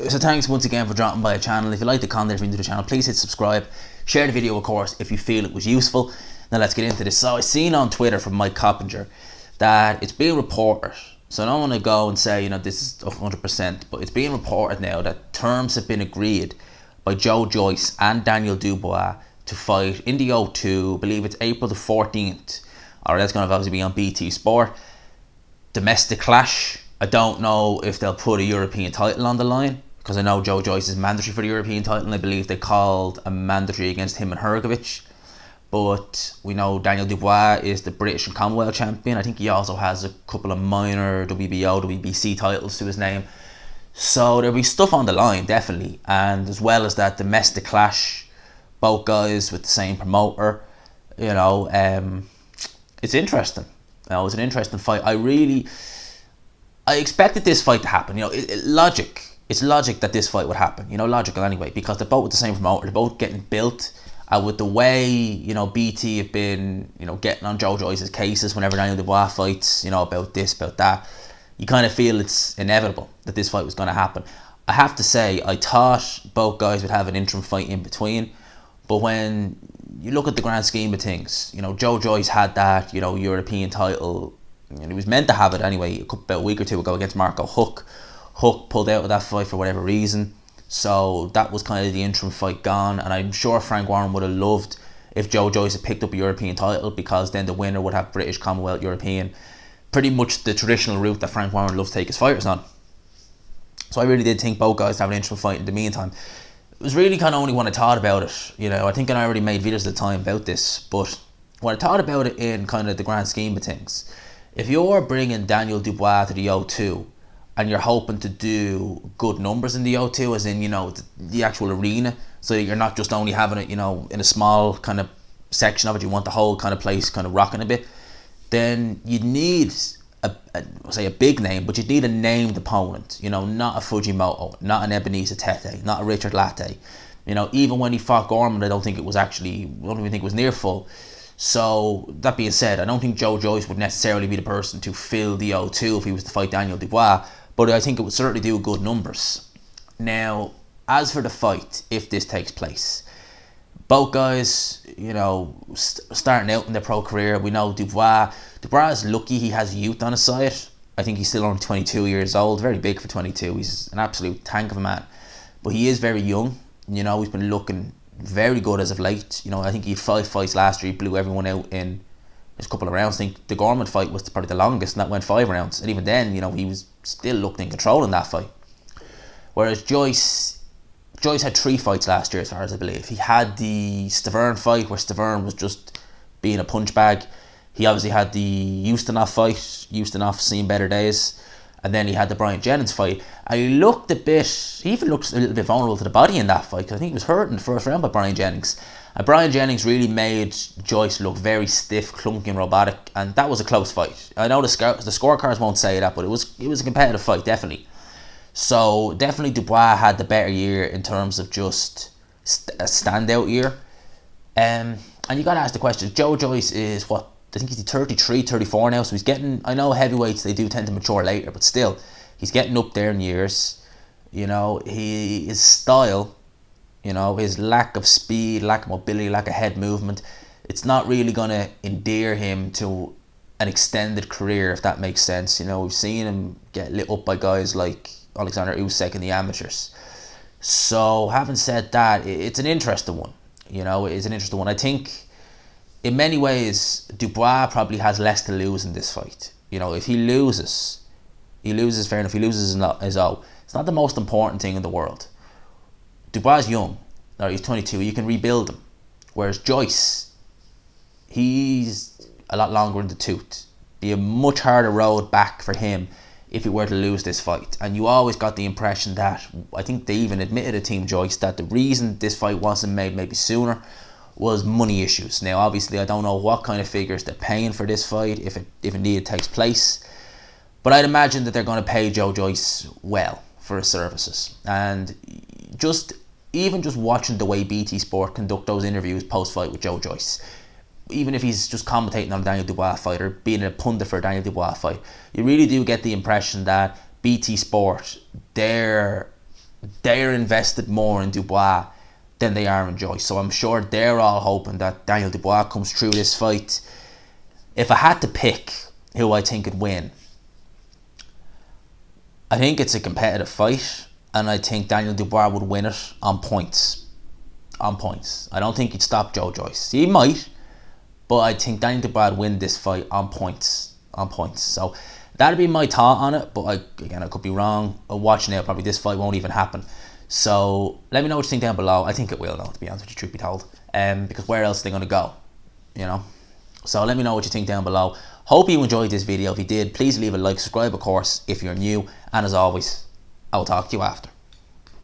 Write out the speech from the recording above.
So thanks once again for dropping by the channel. If you like the content from the channel, please hit subscribe. Share the video, of course, if you feel it was useful. Now let's get into this. So I seen on Twitter from Mike Coppinger that it's being reported. So I don't want to go and say, this is 100%, but it's being reported now that terms have been agreed by Joyce and Daniel Dubois to fight in the O2. I believe it's April the 14th. Or that's going to obviously be on BT Sport. Domestic clash. I don't know if they'll put a European title on the line, because I know Joyce is mandatory for the European title, and I believe they called a mandatory against him and Hrgovic. But we know Daniel Dubois is the British and Commonwealth champion. I think he also has a couple of minor WBO, WBC titles to his name. So there'll be stuff on the line, definitely. And as well as that domestic clash, both guys with the same promoter, it's interesting. It's an interesting fight. I expected this fight to happen. It's logic that this fight would happen. Logical anyway, because they're both with the same promoter. They're both getting built. With the way BT have been getting on Joyce's cases whenever Daniel Dubois fights, about this, about that, you kind of feel it's inevitable that this fight was going to happen. I have to say, I thought both guys would have an interim fight in between, but when you look at the grand scheme of things, Joyce had that European title. He was meant to have it anyway about a week or two ago against Marco Huck. Huck pulled out of that fight for whatever reason. So that was kind of the interim fight gone. And I'm sure Frank Warren would have loved if Joyce had picked up a European title, because then the winner would have British, Commonwealth, European. Pretty much the traditional route that Frank Warren loves to take his fighters on. So I really did think both guys have an interim fight in the meantime. It was really kind of only when I thought about it. I think I already made videos at the time about this. But when I thought about it in kind of the grand scheme of things, if you're bringing Daniel Dubois to the O2 and you're hoping to do good numbers in the O2, as in, the actual arena, so you're not just only having it, in a small kind of section of it, you want the whole kind of place kind of rocking a bit, then you'd need a big name, but you'd need a named opponent, not a Fujimoto, not an Ebenezer Tete, not a Richard Latte. Even when he fought Gorman, I don't even think it was near full. So, that being said, I don't think Joyce would necessarily be the person to fill the O2 if he was to fight Daniel Dubois, but I think it would certainly do good numbers. Now, as for the fight, if this takes place, both guys, starting out in their pro career, we know Dubois is lucky he has youth on his side. I think he's still only 22 years old, very big for 22. He's an absolute tank of a man, but he is very young. He's been looking very good as of late. I think he had 5 fights last year. He blew everyone out in just a couple of rounds. I think the Gorman fight was probably the longest, and that went 5 rounds. And even then, he was still looking in control in that fight. Whereas Joyce had 3 fights last year, as far as I believe. He had the Stavern fight, where Stavern was just being a punch bag. He obviously had the Ustinov fight. Ustinov seen better days. And then he had the Brian Jennings fight. And he looked he even looked a little bit vulnerable to the body in that fight, because I think he was hurt in the first round by Brian Jennings. And Brian Jennings really made Joyce look very stiff, clunky and robotic, and that was a close fight. I know the scorecards won't say that, but it was a competitive fight, definitely. So definitely Dubois had the better year in terms of just a standout year. And you got to ask the question, Joyce is what? I think he's 33, 34 now, so he's getting, I know heavyweights, they do tend to mature later, but still, he's getting up there in years. His style, his lack of speed, lack of mobility, lack of head movement, it's not really going to endear him to an extended career, if that makes sense. We've seen him get lit up by guys like Alexander Usyk in the amateurs. So, having said that, it's an interesting one. It's an interesting one. I think in many ways, Dubois probably has less to lose in this fight. If he loses, fair enough. He loses his O. It's not the most important thing in the world. Dubois is young. He's 22. You can rebuild him. Whereas Joyce, he's a lot longer in the tooth. Be a much harder road back for him if he were to lose this fight. And you always got the impression that, I think they even admitted to Team Joyce, that the reason this fight wasn't made maybe sooner was money issues. Now, obviously, I don't know what kind of figures they're paying for this fight, if indeed it takes place. But I'd imagine that they're going to pay Joyce well for his services. And even just watching the way BT Sport conduct those interviews post-fight with Joyce, even if he's just commentating on a Daniel Dubois fight or being a pundit for a Daniel Dubois fight, you really do get the impression that BT Sport, they're they're invested more in Dubois than they are in Joyce. So I'm sure they're all hoping that Daniel Dubois comes through this fight. If I had to pick who I think would win, I think it's a competitive fight, and I think Daniel Dubois would win it on points. On points. I don't think he'd stop Joe Joyce. He might, but I think Daniel Dubois would win this fight on points. On points. So that'd be my thought on it, but I could be wrong. Watching it, probably this fight won't even happen. So let me know what you think down below. I think it will, though, to be honest with you, truth be told. Because where else are they going to go? You know? So let me know what you think down below. Hope you enjoyed this video. If you did, please leave a like, subscribe, of course, if you're new. And as always, I will talk to you after.